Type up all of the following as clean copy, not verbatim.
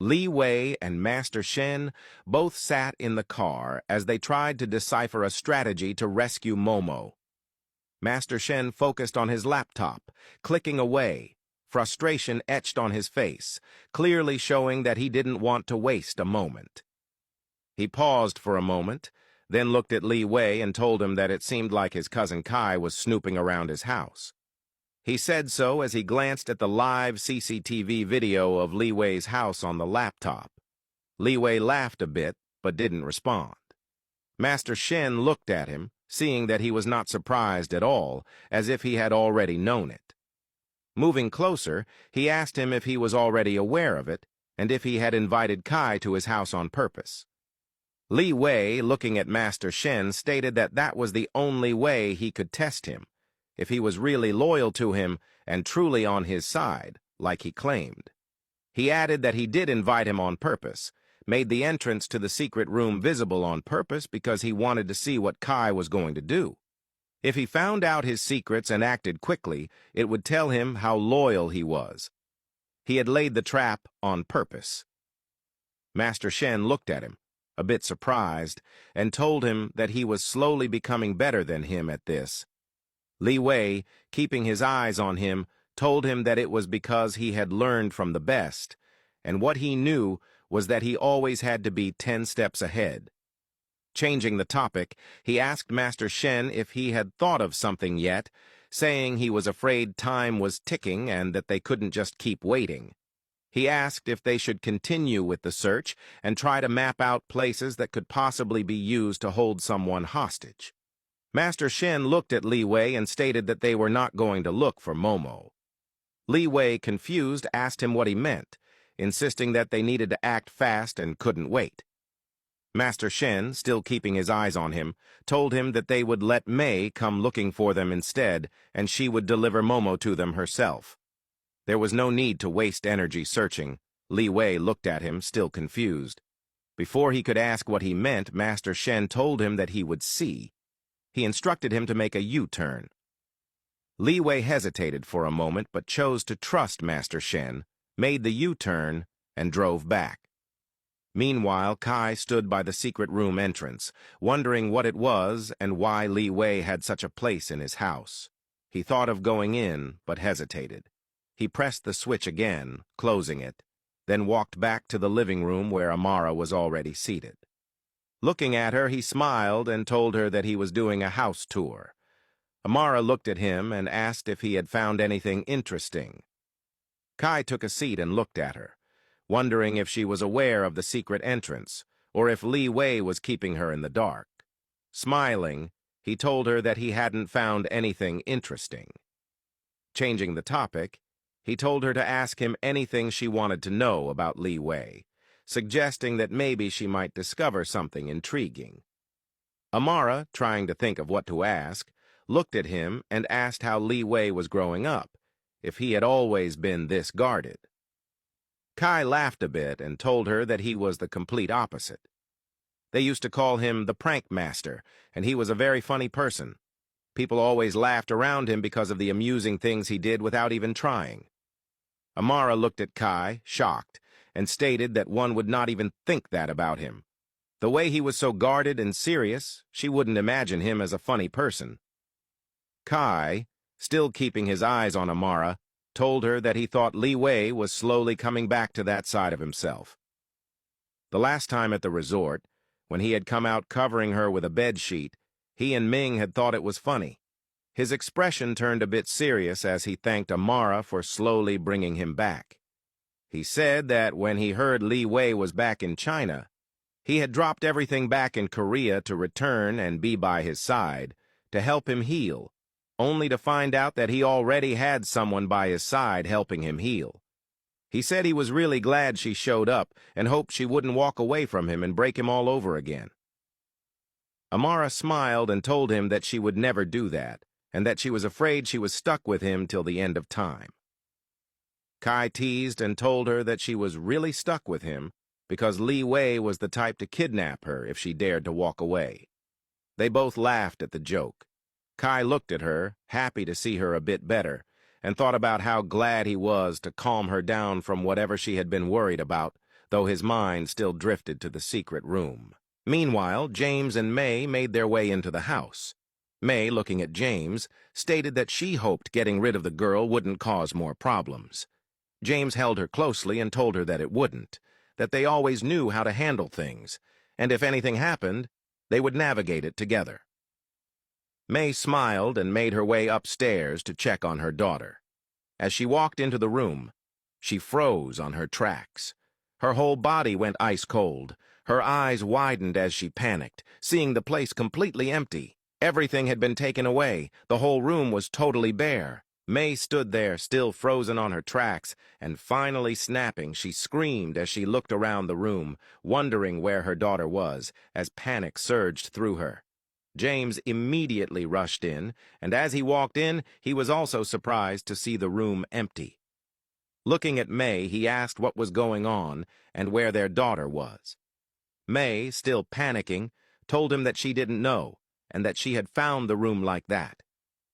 Liwei and Master Shen both sat in the car as they tried to decipher a strategy to rescue Momo. Master Shen focused on his laptop, clicking away, frustration etched on his face, clearly showing that he didn't want to waste a moment. He paused for a moment, then looked at Liwei and told him that it seemed like his cousin Kai was snooping around his house. He said so as he glanced at the live CCTV video of Liwei's house on the laptop. Liwei laughed a bit, but didn't respond. Master Shen looked at him, seeing that he was not surprised at all, as if he had already known it. Moving closer, he asked him if he was already aware of it, and if he had invited Kai to his house on purpose. Liwei, looking at Master Shen, stated that that was the only way he could test him, if he was really loyal to him and truly on his side, like he claimed. He added that he did invite him on purpose, made the entrance to the secret room visible on purpose because he wanted to see what Kai was going to do. If he found out his secrets and acted quickly, it would tell him how loyal he was. He had laid the trap on purpose. Master Shen looked at him, a bit surprised, and told him that he was slowly becoming better than him at this. Liwei, keeping his eyes on him, told him that it was because he had learned from the best, and what he knew was that he always had to be 10 steps ahead. Changing the topic, he asked Master Shen if he had thought of something yet, saying he was afraid time was ticking and that they couldn't just keep waiting. He asked if they should continue with the search and try to map out places that could possibly be used to hold someone hostage. Master Shen looked at Liwei and stated that they were not going to look for Momo. Liwei, confused, asked him what he meant, insisting that they needed to act fast and couldn't wait. Master Shen, still keeping his eyes on him, told him that they would let Mei come looking for them instead, and she would deliver Momo to them herself. There was no need to waste energy searching. Liwei looked at him, still confused. Before he could ask what he meant, Master Shen told him that he would see. He instructed him to make a U-turn. Liwei hesitated for a moment but chose to trust Master Shen, made the U-turn, and drove back. Meanwhile, Kai stood by the secret room entrance, wondering what it was and why Liwei had such a place in his house. He thought of going in, but hesitated. He pressed the switch again, closing it, then walked back to the living room where Amara was already seated. Looking at her, he smiled and told her that he was doing a house tour. Amara looked at him and asked if he had found anything interesting. Kai took a seat and looked at her, wondering if she was aware of the secret entrance, or if Liwei was keeping her in the dark. Smiling, he told her that he hadn't found anything interesting. Changing the topic, he told her to ask him anything she wanted to know about Liwei, suggesting that maybe she might discover something intriguing. Amara, trying to think of what to ask, looked at him and asked how Liwei was growing up, if he had always been this guarded. Kai laughed a bit and told her that he was the complete opposite. They used to call him the prank master, and he was a very funny person. People always laughed around him because of the amusing things he did without even trying. Amara looked at Kai, shocked, and stated that one would not even think that about him. The way he was so guarded and serious, she wouldn't imagine him as a funny person. Kai, still keeping his eyes on Amara, told her that he thought Liwei was slowly coming back to that side of himself. The last time at the resort, when he had come out covering her with a bedsheet, he and Ming had thought it was funny. His expression turned a bit serious as he thanked Amara for slowly bringing him back. He said that when he heard Liwei was back in China, he had dropped everything back in Korea to return and be by his side, to help him heal, only to find out that he already had someone by his side helping him heal. He said he was really glad she showed up and hoped she wouldn't walk away from him and break him all over again. Amara smiled and told him that she would never do that, and that she was afraid she was stuck with him till the end of time. Kai teased and told her that she was really stuck with him because Liwei was the type to kidnap her if she dared to walk away. They both laughed at the joke. Kai looked at her, happy to see her a bit better, and thought about how glad he was to calm her down from whatever she had been worried about, though his mind still drifted to the secret room. Meanwhile, James and May made their way into the house. May, looking at James, stated that she hoped getting rid of the girl wouldn't cause more problems. James held her closely and told her that it wouldn't, that they always knew how to handle things, and if anything happened, they would navigate it together. May smiled and made her way upstairs to check on her daughter. As she walked into the room, she froze on her tracks. Her whole body went ice cold. Her eyes widened as she panicked, seeing the place completely empty. Everything had been taken away. The whole room was totally bare. May stood there, still frozen on her tracks, and finally snapping, she screamed as she looked around the room, wondering where her daughter was, as panic surged through her. James immediately rushed in, and as he walked in, he was also surprised to see the room empty. Looking at May, he asked what was going on and where their daughter was. May, still panicking, told him that she didn't know, and that she had found the room like that.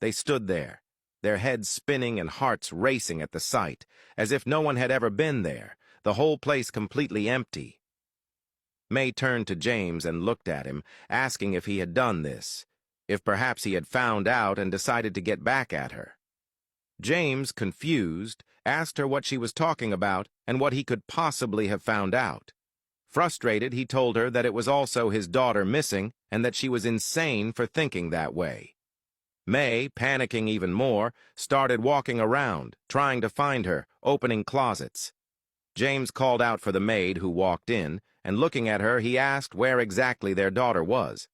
They stood there, their heads spinning and hearts racing at the sight, as if no one had ever been there, the whole place completely empty. May turned to James and looked at him, asking if he had done this, if perhaps he had found out and decided to get back at her. James, confused, asked her what she was talking about and what he could possibly have found out. Frustrated, he told her that it was also his daughter missing and that she was insane for thinking that way. May, panicking even more, started walking around, trying to find her, opening closets. James called out for the maid who walked in, and looking at her, he asked where exactly their daughter was.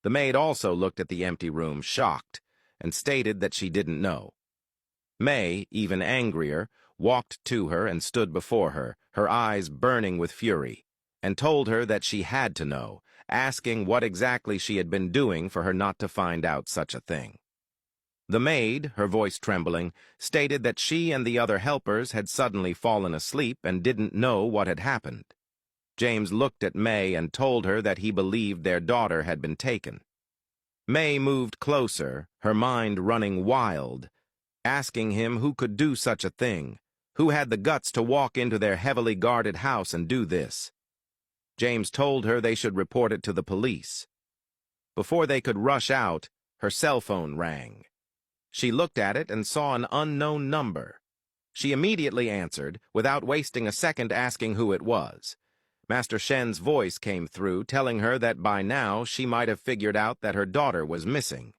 The maid also looked at the empty room, shocked, and stated that she didn't know. May, even angrier, walked to her and stood before her, her eyes burning with fury, and told her that she had to know, asking what exactly she had been doing for her not to find out such a thing. The maid, her voice trembling, stated that she and the other helpers had suddenly fallen asleep and didn't know what had happened. James looked at May and told her that he believed their daughter had been taken. May moved closer, her mind running wild, asking him who could do such a thing, who had the guts to walk into their heavily guarded house and do this. James told her they should report it to the police. Before they could rush out, her cell phone rang. She looked at it and saw an unknown number. She immediately answered, without wasting a second asking who it was. Master Shen's voice came through, telling her that by now she might have figured out that her daughter was missing.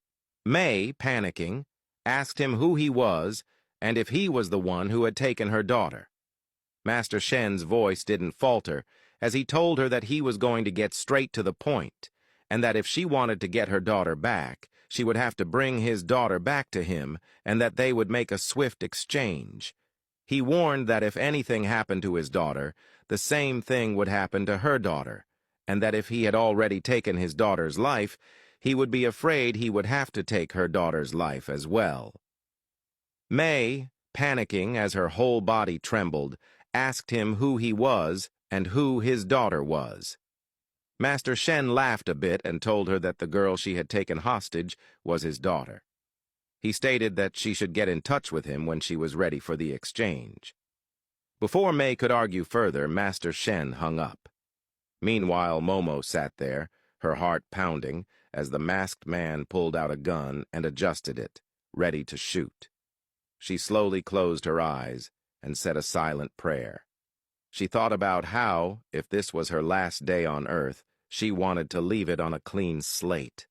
May, panicking, asked him who he was and if he was the one who had taken her daughter. Master Shen's voice didn't falter, as he told her that he was going to get straight to the point, and that if she wanted to get her daughter back, she would have to bring his daughter back to him, and that they would make a swift exchange. He warned that if anything happened to his daughter, the same thing would happen to her daughter, and that if he had already taken his daughter's life, he would be afraid he would have to take her daughter's life as well. May, panicking as her whole body trembled, asked him who he was and who his daughter was. Master Shen laughed a bit and told her that the girl she had taken hostage was his daughter. He stated that she should get in touch with him when she was ready for the exchange. Before May could argue further, Master Shen hung up. Meanwhile, Momo sat there, her heart pounding, as the masked man pulled out a gun and adjusted it, ready to shoot. She slowly closed her eyes and said a silent prayer. She thought about how, if this was her last day on Earth, she wanted to leave it on a clean slate.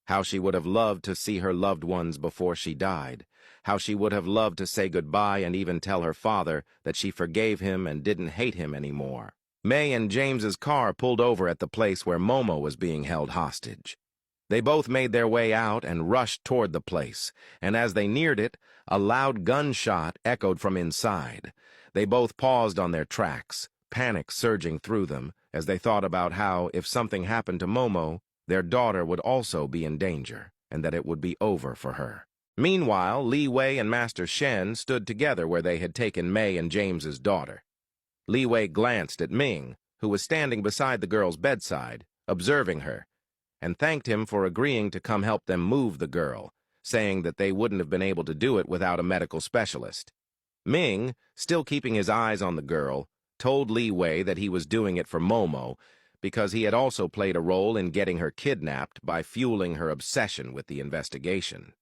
How she would have loved to see her loved ones before she died. How she would have loved to say goodbye and even tell her father that she forgave him and didn't hate him anymore. May and James's car pulled over at the place where Momo was being held hostage. They both made their way out and rushed toward the place, and as they neared it, a loud gunshot echoed from inside. They both paused on their tracks, panic surging through them, as they thought about how, if something happened to Momo, their daughter would also be in danger, and that it would be over for her. Meanwhile, Leewi and Master Shen stood together where they had taken May and James's daughter. Leewi glanced at Ming, who was standing beside the girl's bedside, observing her, and thanked him for agreeing to come help them move the girl, saying that they wouldn't have been able to do it without a medical specialist. Ming, still keeping his eyes on the girl, told Liwei that he was doing it for Momo because he had also played a role in getting her kidnapped by fueling her obsession with the investigation.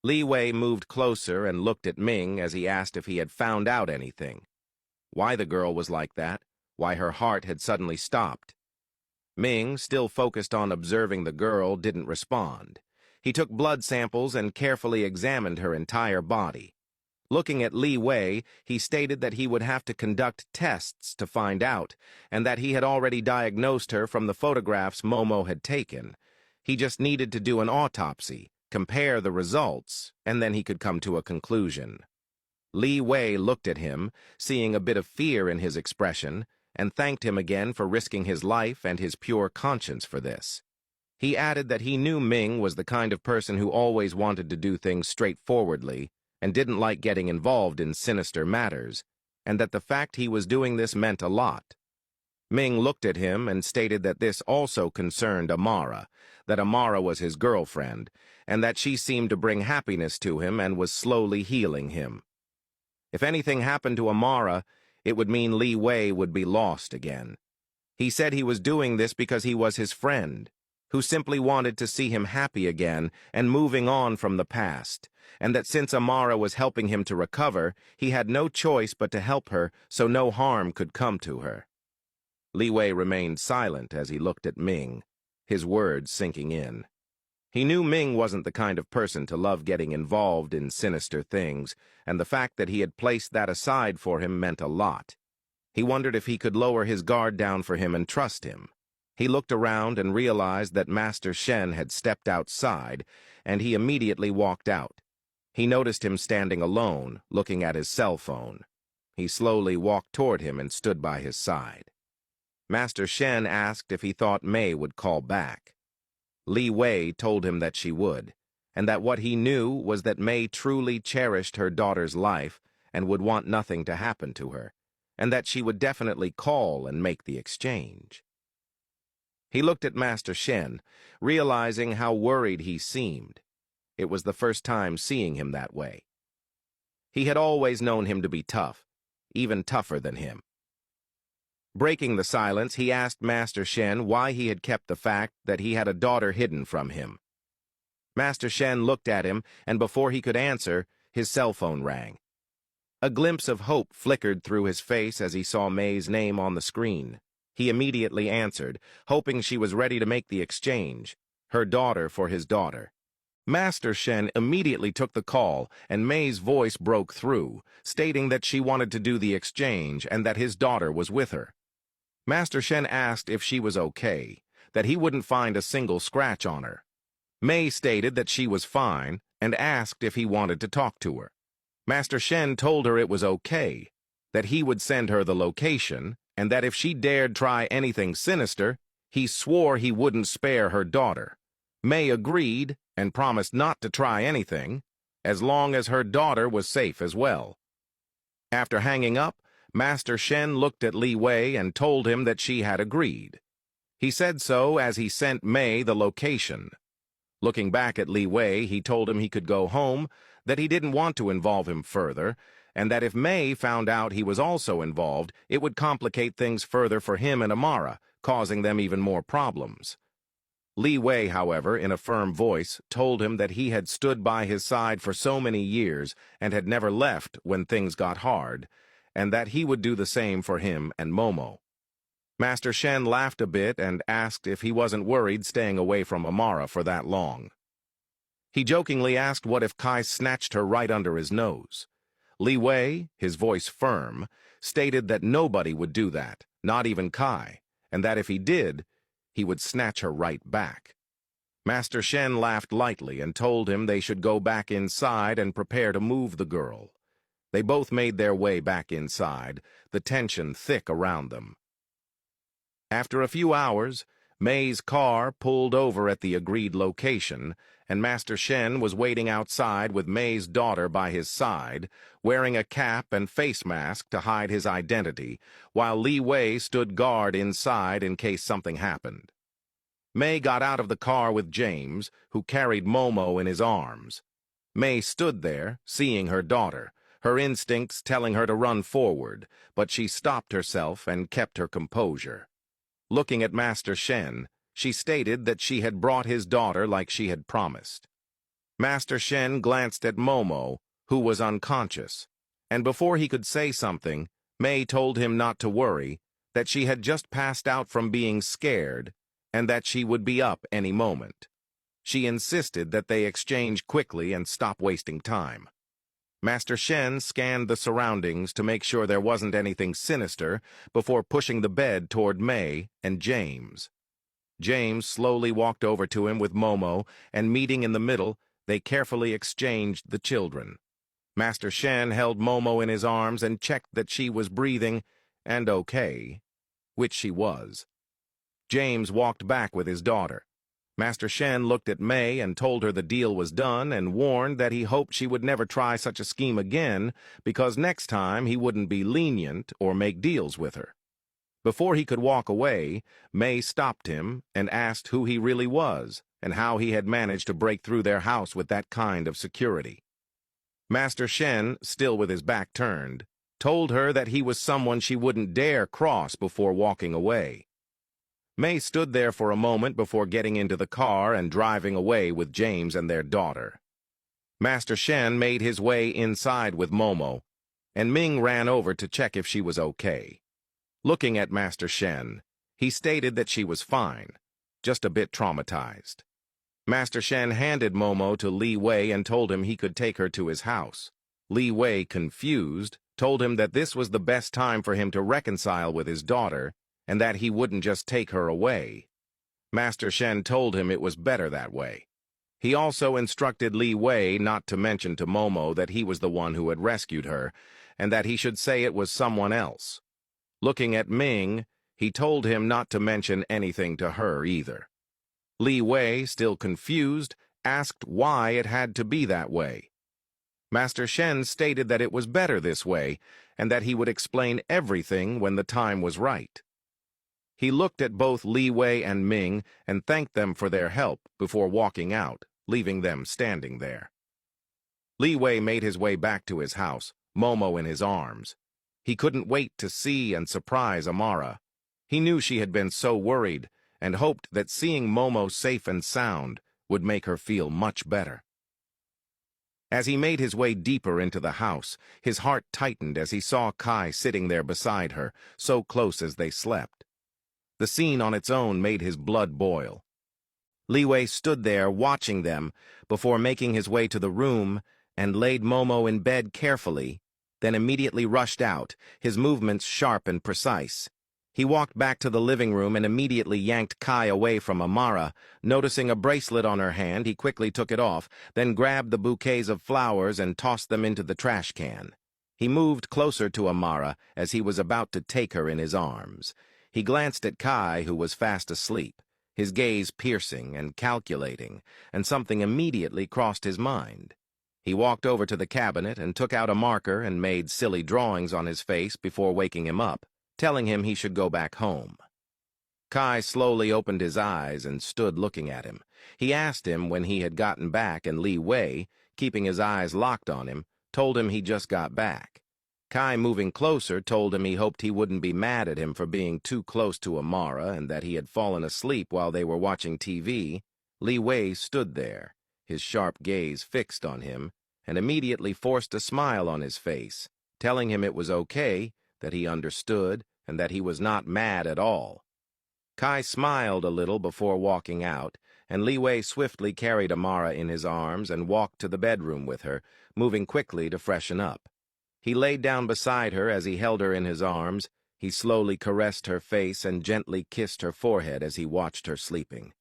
Liwei moved closer and looked at Ming as he asked if he had found out anything. Why the girl was like that, why her heart had suddenly stopped. Ming, still focused on observing the girl, didn't respond. He took blood samples and carefully examined her entire body. Looking at Liwei, he stated that he would have to conduct tests to find out, and that he had already diagnosed her from the photographs Momo had taken. He just needed to do an autopsy, compare the results, and then he could come to a conclusion. Liwei looked at him, seeing a bit of fear in his expression, and thanked him again for risking his life and his pure conscience for this. He added that he knew Ming was the kind of person who always wanted to do things straightforwardly and didn't like getting involved in sinister matters, and that the fact he was doing this meant a lot. Ming looked at him and stated that this also concerned Amara, that Amara was his girlfriend, and that she seemed to bring happiness to him and was slowly healing him. If anything happened to Amara, it would mean Liwei would be lost again. He said he was doing this because he was his friend, who simply wanted to see him happy again and moving on from the past, and that since Amara was helping him to recover, he had no choice but to help her so no harm could come to her. Liwei remained silent as he looked at Ming, his words sinking in. He knew Ming wasn't the kind of person to love getting involved in sinister things, and the fact that he had placed that aside for him meant a lot. He wondered if he could lower his guard down for him and trust him. He looked around and realized that Master Shen had stepped outside, and he immediately walked out. He noticed him standing alone, looking at his cell phone. He slowly walked toward him and stood by his side. Master Shen asked if he thought Mei would call back. Liwei told him that she would, and that what he knew was that Mei truly cherished her daughter's life and would want nothing to happen to her, and that she would definitely call and make the exchange. He looked at Master Shen, realizing how worried he seemed. It was the first time seeing him that way. He had always known him to be tough, even tougher than him. Breaking the silence, he asked Master Shen why he had kept the fact that he had a daughter hidden from him. Master Shen looked at him, and before he could answer, his cell phone rang. A glimpse of hope flickered through his face as he saw Mei's name on the screen. He immediately answered, hoping she was ready to make the exchange, her daughter for his daughter. Master Shen immediately took the call, and Mei's voice broke through, stating that she wanted to do the exchange and that his daughter was with her. Master Shen asked if she was okay, that he wouldn't find a single scratch on her. Mei stated that she was fine and asked if he wanted to talk to her. Master Shen told her it was okay, that he would send her the location, and that if she dared try anything sinister, he swore he wouldn't spare her daughter. Mei agreed and promised not to try anything, as long as her daughter was safe as well. After hanging up, Master Shen looked at Liwei and told him that she had agreed. He said so as he sent Mei the location. Looking back at Liwei, he told him he could go home, that he didn't want to involve him further, and that if Mei found out he was also involved, it would complicate things further for him and Amara, causing them even more problems. Liwei, however, in a firm voice, told him that he had stood by his side for so many years and had never left when things got hard, and that he would do the same for him and Momo. Master Shen laughed a bit and asked if he wasn't worried staying away from Amara for that long. He jokingly asked what if Kai snatched her right under his nose. Liwei, his voice firm, stated that nobody would do that, not even Kai, and that if he did, he would snatch her right back. Master Shen laughed lightly and told him they should go back inside and prepare to move the girl. They both made their way back inside, the tension thick around them. After a few hours, Mei's car pulled over at the agreed location, and Master Shen was waiting outside with Mei's daughter by his side, wearing a cap and face mask to hide his identity, while Liwei stood guard inside in case something happened. Mei got out of the car with James, who carried Momo in his arms. Mei stood there, seeing her daughter, her instincts telling her to run forward, but she stopped herself and kept her composure. Looking at Master Shen, she stated that she had brought his daughter like she had promised. Master Shen glanced at Momo, who was unconscious, and before he could say something, Mei told him not to worry, that she had just passed out from being scared, and that she would be up any moment. She insisted that they exchange quickly and stop wasting time. Master Shen scanned the surroundings to make sure there wasn't anything sinister before pushing the bed toward Mei and James. James slowly walked over to him with Momo, and meeting in the middle, they carefully exchanged the children. Master Shen held Momo in his arms and checked that she was breathing and okay, which she was. James walked back with his daughter. Master Shen looked at Mei and told her the deal was done and warned that he hoped she would never try such a scheme again because next time he wouldn't be lenient or make deals with her. Before he could walk away, Mei stopped him and asked who he really was and how he had managed to break through their house with that kind of security. Master Shen, still with his back turned, told her that he was someone she wouldn't dare cross before walking away. Mei stood there for a moment before getting into the car and driving away with James and their daughter. Master Shen made his way inside with Momo, and Ming ran over to check if she was okay. Looking at Master Shen, he stated that she was fine, just a bit traumatized. Master Shen handed Momo to Liwei and told him he could take her to his house. Liwei, confused, told him that this was the best time for him to reconcile with his daughter, and that he wouldn't just take her away. Master Shen told him it was better that way. He also instructed Liwei not to mention to Momo that he was the one who had rescued her, and that he should say it was someone else. Looking at Ming, he told him not to mention anything to her either. Liwei, still confused, asked why it had to be that way. Master Shen stated that it was better this way, and that he would explain everything when the time was right. He looked at both Liwei and Ming and thanked them for their help before walking out, leaving them standing there. Liwei made his way back to his house, Momo in his arms. He couldn't wait to see and surprise Amara. He knew she had been so worried and hoped that seeing Momo safe and sound would make her feel much better. As he made his way deeper into the house, his heart tightened as he saw Kai sitting there beside her, so close as they slept. The scene on its own made his blood boil. Liwei stood there watching them before making his way to the room and laid Momo in bed carefully, then immediately rushed out, his movements sharp and precise. He walked back to the living room and immediately yanked Kai away from Amara. Noticing a bracelet on her hand, he quickly took it off, then grabbed the bouquets of flowers and tossed them into the trash can. He moved closer to Amara as he was about to take her in his arms. He glanced at Kai, who was fast asleep, his gaze piercing and calculating, and something immediately crossed his mind. He walked over to the cabinet and took out a marker and made silly drawings on his face before waking him up, telling him he should go back home. Kai slowly opened his eyes and stood looking at him. He asked him when he had gotten back, and Liwei, keeping his eyes locked on him, told him he just got back. Kai, moving closer, told him he hoped he wouldn't be mad at him for being too close to Amara and that he had fallen asleep while they were watching TV. Liwei stood there, his sharp gaze fixed on him, and immediately forced a smile on his face, telling him it was okay, that he understood, and that he was not mad at all. Kai smiled a little before walking out, and Liwei swiftly carried Amara in his arms and walked to the bedroom with her, moving quickly to freshen up. He laid down beside her as he held her in his arms. He slowly caressed her face and gently kissed her forehead as he watched her sleeping.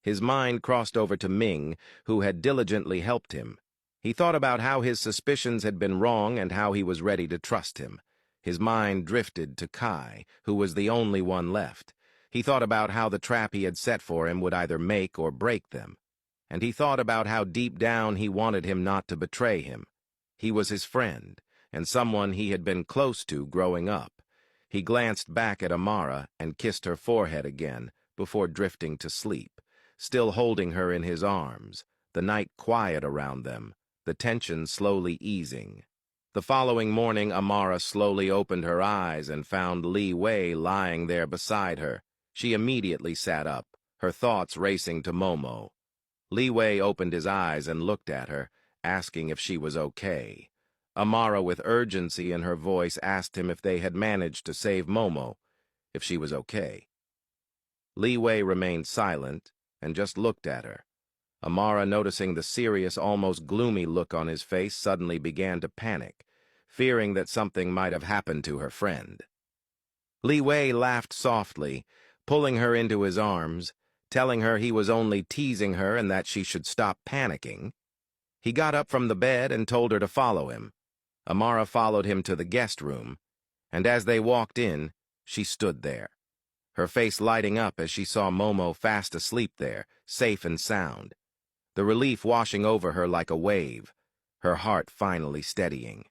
His mind crossed over to Ming, who had diligently helped him. He thought about how his suspicions had been wrong and how he was ready to trust him. His mind drifted to Kai, who was the only one left. He thought about how the trap he had set for him would either make or break them. And he thought about how deep down he wanted him not to betray him. He was his friend, and someone he had been close to growing up. He glanced back at Amara and kissed her forehead again before drifting to sleep, still holding her in his arms, the night quiet around them, the tension slowly easing. The following morning, Amara slowly opened her eyes and found Liwei lying there beside her. She immediately sat up, her thoughts racing to Momo. Liwei opened his eyes and looked at her, asking if she was okay. Amara, with urgency in her voice, asked him if they had managed to save Momo, if she was okay. Liwei remained silent and just looked at her. Amara, noticing the serious, almost gloomy look on his face, suddenly began to panic, fearing that something might have happened to her friend. Liwei laughed softly, pulling her into his arms, telling her he was only teasing her and that she should stop panicking. He got up from the bed and told her to follow him. Amara followed him to the guest room, and as they walked in, she stood there, her face lighting up as she saw Momo fast asleep there, safe and sound, the relief washing over her like a wave, her heart finally steadying.